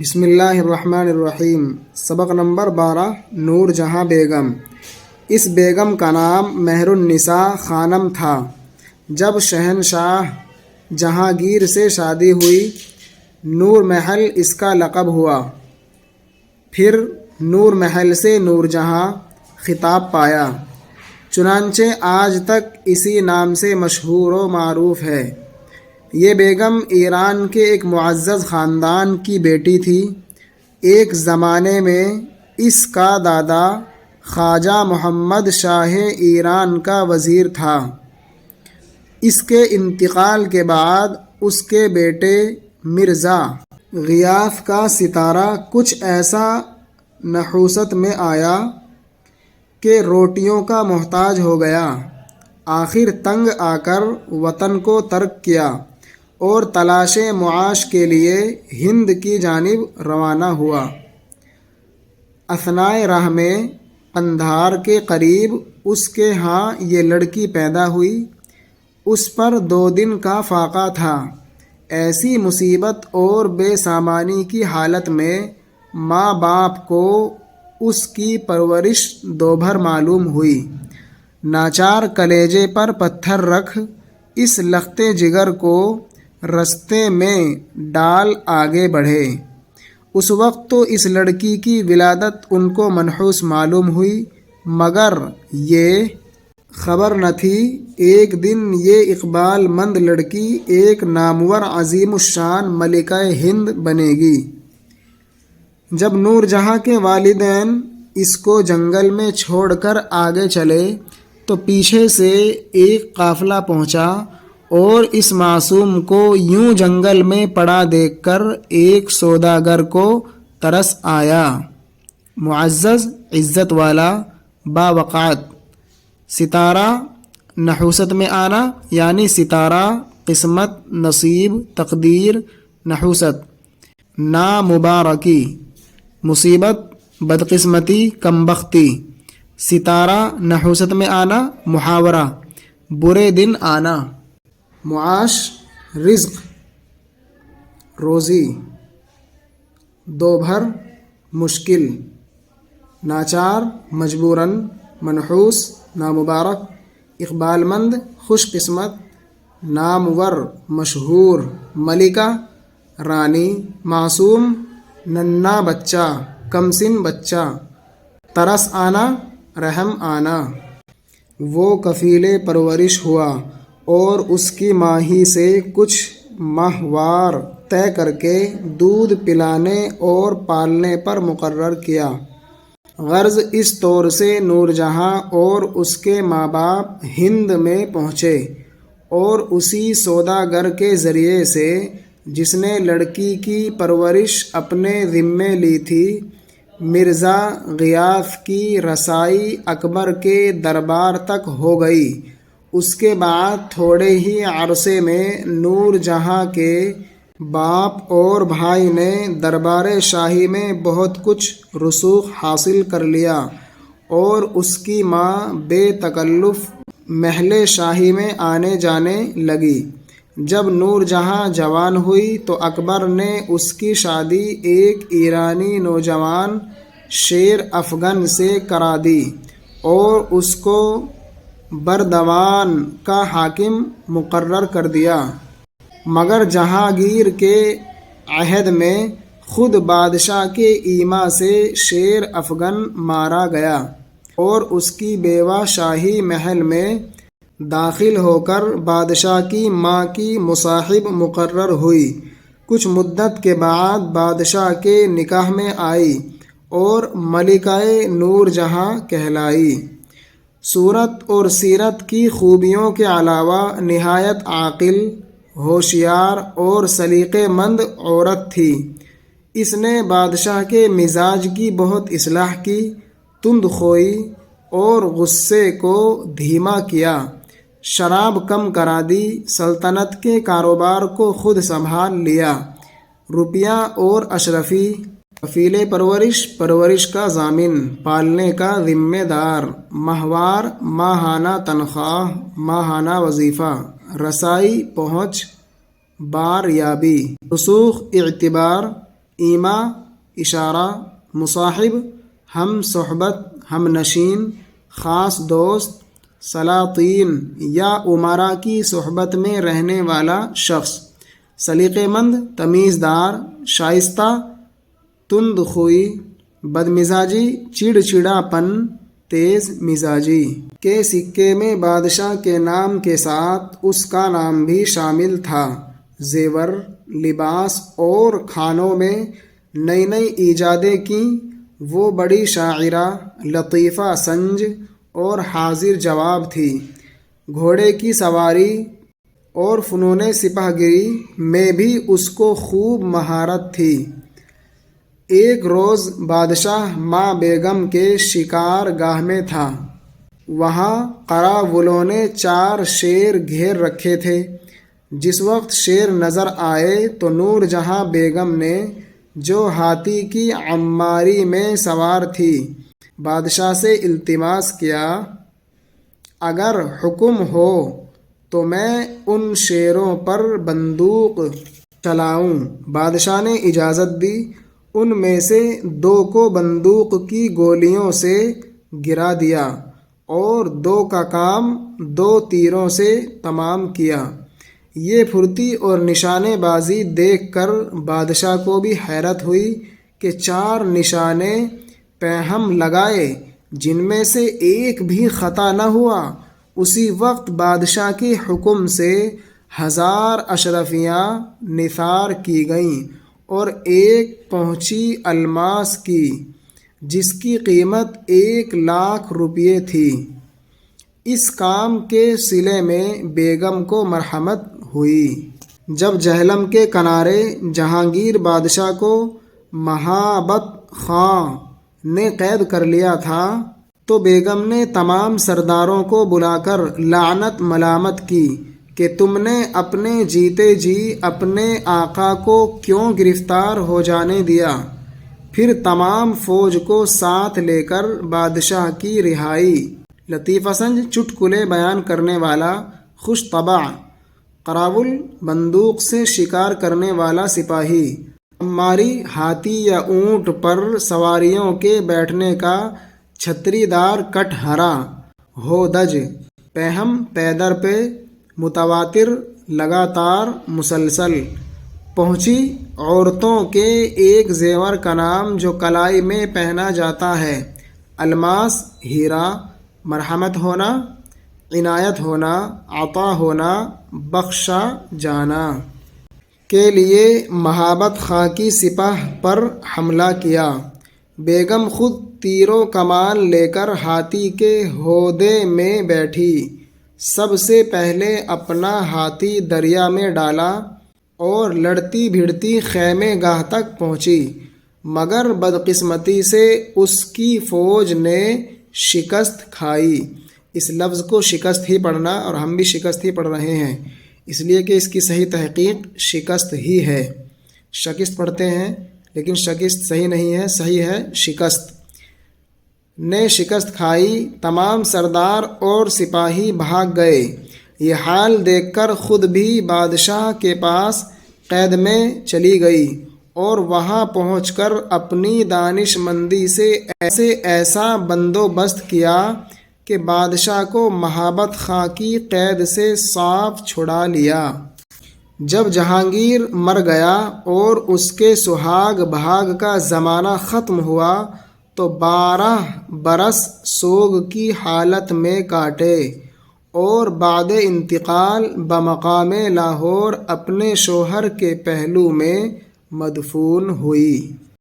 بسم اللہ الرحمن الرحیم۔ سبق نمبر 12 نور جہاں بیگم۔ اس بیگم کا نام مہر النساء خانم تھا۔ جب شہنشاہ جہانگیر سے شادی ہوئی، نور محل اس کا لقب ہوا۔ پھر نور محل سے نور جہاں خطاب پایا، چنانچہ آج تک اسی نام سے مشہور و معروف ہے۔ یہ بیگم ایران کے ایک معزز خاندان کی بیٹی تھی۔ ایک زمانے میں اس کا دادا خواجہ محمد شاہ ایران کا وزیر تھا۔ اس کے انتقال کے بعد اس کے بیٹے مرزا غیاث کا ستارہ کچھ ایسا نحوست میں آیا کہ روٹیوں کا محتاج ہو گیا۔ آخر تنگ آ کر وطن کو ترک کیا اور تلاش معاش کے لیے ہند کی جانب روانہ ہوا۔ اثنائے راہ میں قندھار کے قریب اس کے ہاں یہ لڑکی پیدا ہوئی۔ اس پر 2 دن کا فاقہ تھا۔ ایسی مصیبت اور بے سامانی کی حالت میں ماں باپ کو اس کی پرورش دوبھر معلوم ہوئی۔ ناچار کلیجے پر پتھر رکھ اس لختے جگر کو رستے میں ڈال آگے بڑھے۔ اس وقت تو اس لڑکی کی ولادت ان کو منحوس معلوم ہوئی، مگر یہ خبر نہ تھی ایک دن یہ اقبال مند لڑکی ایک نامور عظیم الشان ملکہ ہند بنے گی۔ جب نور جہاں کے والدین اس کو جنگل میں چھوڑ کر آگے چلے تو پیچھے سے ایک قافلہ پہنچا اور اس معصوم کو یوں جنگل میں پڑا دیکھ کر ایک سوداگر کو ترس آیا۔ معزز، عزت والا، باوقار۔ ستارہ نحوست میں آنا یعنی ستارہ قسمت، نصیب، تقدیر، نحوست۔ نامبارکی مصیبت، بدقسمتی، کمبختی۔ ستارہ نحوست میں آنا محاورہ، برے دن آنا۔ معاش رزق، روزی۔ دوبھر مشکل۔ ناچار مجبوراً، منحوس نامبارک، اقبال مند خوش قسمت، نامور مشہور، ملکہ رانی، معصوم ننھا بچہ، کم سن بچہ، ترس آنا رحم آنا۔ وہ کفیل پرورش ہوا اور اس کی ماں ہی سے کچھ ماہوار طے کر کے دودھ پلانے اور پالنے پر مقرر کیا۔ غرض اس طور سے نور جہاں اور اس کے ماں باپ ہند میں پہنچے اور اسی سوداگر کے ذریعے سے جس نے لڑکی کی پرورش اپنے ذمے لی تھی، مرزا غیاث کی رسائی اکبر کے دربار تک ہو گئی۔ اس کے بعد تھوڑے ہی عرصے میں نور جہاں کے باپ اور بھائی نے دربار شاہی میں بہت کچھ رسوخ حاصل کر لیا اور اس کی ماں بے تکلف محل شاہی میں آنے جانے لگی۔ جب نور جہاں جوان ہوئی تو اکبر نے اس کی شادی ایک ایرانی نوجوان شیر افغن سے کرا دی اور اس کو بردوان کا حاکم مقرر کر دیا۔ مگر جہانگیر کے عہد میں خود بادشاہ کے ایما سے شیر افغن مارا گیا اور اس کی بیوہ شاہی محل میں داخل ہو کر بادشاہ کی ماں کی مصاحب مقرر ہوئی۔ کچھ مدت کے بعد بادشاہ کے نکاح میں آئی اور ملکہ نور جہاں کہلائی۔ صورت اور سیرت کی خوبیوں کے علاوہ نہایت عاقل، ہوشیار اور سلیقے مند عورت تھی۔ اس نے بادشاہ کے مزاج کی بہت اصلاح کی، تند خوئی اور غصے کو دھیما کیا، شراب کم کرا دی، سلطنت کے کاروبار کو خود سنبھال لیا، روپیہ اور اشرفی، کفیل پرورش کا ضامن، پالنے کا ذمہ دار، ماہوار ماہانہ تنخواہ، ماہانہ وظیفہ، رسائی پہنچ، بار یابی، رسوخ اعتبار، ایما اشارہ، مصاحب ہم صحبت، ہم نشین، خاص دوست، سلاطین یا امراء کی صحبت میں رہنے والا شخص، سلیقہ مند، تمیزدار، شائستہ، تند خوئی، بد مزاجی، چڑچڑا پن، تیز مزاجی کے سکے میں بادشاہ کے نام کے ساتھ اس کا نام بھی شامل تھا۔ زیور، لباس اور کھانوں میں نئی نئی ایجادیں کیں۔ وہ بڑی شاعرہ، لطیفہ سنج اور حاضر جواب تھی۔ گھوڑے کی سواری اور فنون سپہ گری میں بھی اس کو خوب مہارت تھی۔ ایک روز بادشاہ ماں بیگم کے شکار گاہ میں تھا۔ وہاں قراولوں نے 4 شیر گھیر رکھے تھے۔ جس وقت شیر نظر آئے تو نور جہاں بیگم نے، جو ہاتھی کی عماری میں سوار تھی، بادشاہ سے التماس کیا، اگر حکم ہو تو میں ان شیروں پر بندوق چلاؤں۔ بادشاہ نے اجازت دی۔ ان میں سے 2 کو بندوق کی گولیوں سے گرا دیا اور 2 کا کام 2 تیروں سے تمام کیا۔ یہ پھرتی اور نشانے بازی دیکھ کر بادشاہ کو بھی حیرت ہوئی کہ 4 نشانے پیہم لگائے جن میں سے ایک بھی خطا نہ ہوا۔ اسی وقت بادشاہ کے حکم سے 1000 اشرفیاں نثار کی گئیں اور ایک پہنچی الماس کی، جس کی قیمت 1,00,000 روپے تھی۔ اس کام کے صلے میں بیگم کو مرحمت ہوئی۔ جب جہلم کے کنارے جہانگیر بادشاہ کو مہابت خاں نے قید کر لیا تھا تو بیگم نے تمام سرداروں کو بلا کر لعنت ملامت کی کہ تم نے اپنے جیتے جی اپنے آقا کو کیوں گرفتار ہو جانے دیا؟ پھر تمام فوج کو ساتھ لے کر بادشاہ کی رہائی۔ لطیفہ سنج، چٹکلے بیان کرنے والا، خوش طبع، قراول، بندوق سے شکار کرنے والا سپاہی، عماری، ہاتھی یا اونٹ پر سواریوں کے بیٹھنے کا چھتری دار کٹہرا، ہودج، پیہم، پیدر پہ، متواتر، لگاتار، مسلسل۔ پہنچی، عورتوں کے ایک زیور کا نام جو کلائی میں پہنا جاتا ہے۔ الماس، ہیرا، مرحمت ہونا، عنایت ہونا، عطا ہونا، بخشا جانا کے لیے مہابت خاں کی سپہ پر حملہ کیا۔ بیگم خود تیر و کمان لے کر ہاتھی کے ہودے میں بیٹھی۔ سب سے پہلے اپنا ہاتھی دریا میں ڈالا اور لڑتی بھڑتی خیمے گاہ تک پہنچی، مگر بدقسمتی سے اس کی فوج نے شکست کھائی۔ اس لفظ کو شکست ہی پڑھنا، اور ہم بھی شکست ہی پڑھ رہے ہیں، اس لیے کہ اس کی صحیح تحقیق شکست ہی ہے۔ شکست پڑھتے ہیں لیکن شکست صحیح نہیں ہے، صحیح ہے شکست۔ نے شکست کھائی، تمام سردار اور سپاہی بھاگ گئے۔ یہ حال دیکھ کر خود بھی بادشاہ کے پاس قید میں چلی گئی اور وہاں پہنچ کر اپنی دانش مندی سے ایسا بندوبست کیا کہ بادشاہ کو مہابت خاں کی قید سے صاف چھڑا لیا۔ جب جہانگیر مر گیا اور اس کے سہاگ بھاگ کا زمانہ ختم ہوا تو 12 برس سوگ کی حالت میں کاٹے اور بعد انتقال بمقام لاہور اپنے شوہر کے پہلو میں مدفون ہوئی۔